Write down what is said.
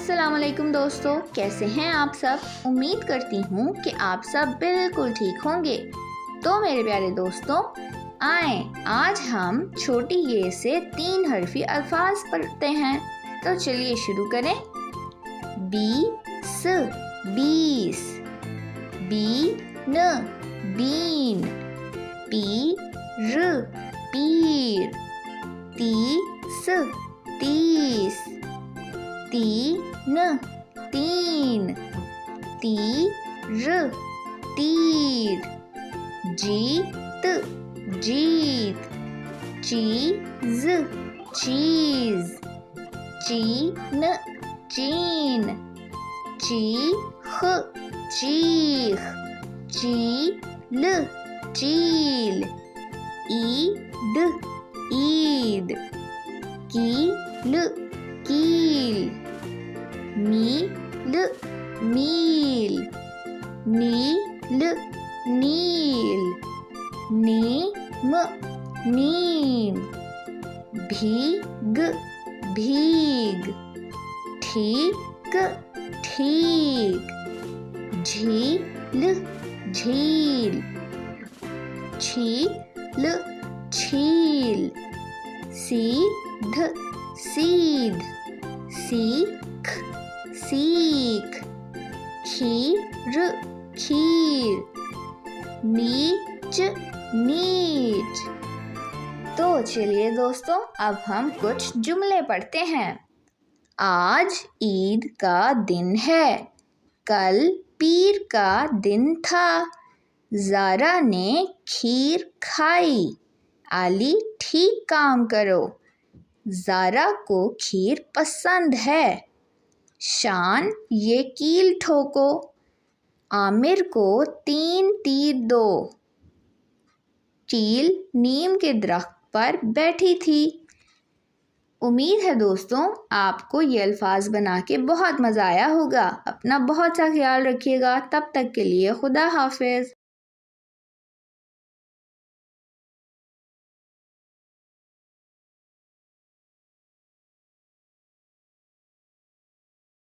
السلام علیکم دوستو، کیسے ہیں آپ سب؟ امید کرتی ہوں کہ آپ سب بالکل ٹھیک ہوں گے۔ تو میرے پیارے دوستوں، آئیں آج ہم چھوٹی یہ سے 3 حرفی الفاظ پڑھتے ہیں۔ تو چلیے شروع کریں۔ بیس، بیس، بین، بین، پیر، پیر، تیس، تیس، تین، تین، تیر، تیر، جیت، جیت، چیز، چیز، چین، چین، چیخ، چیخ، چیل، چیل، عید، عید، کیل، کیل، میل، میل، نیل، نیل، نیم، نیم، بھیگ، بھیگ، ٹھیک، ٹھیک، جھیل، جھیل، چھیل، چھیل، سیدھ، سیدھ، سیکھ، سیکھ، کھیر، کھیر، نیچ، نیچ۔ تو چلیے دوستوں، اب ہم کچھ جملے پڑھتے ہیں۔ آج عید کا دن ہے، کل پیر کا دن تھا، زارا نے کھیر کھائی، علی ٹھیک کام کرو، زارا کو کھیر پسند ہے، شان یہ کیل ٹھوکو، عامر کو 3 تیر دو، چیل نیم کے درخت پر بیٹھی تھی۔ امید ہے دوستوں آپ کو یہ الفاظ بنا کے بہت مزہ آیا ہوگا۔ اپنا بہت سا خیال رکھیے گا، تب تک کے لیے خدا حافظ۔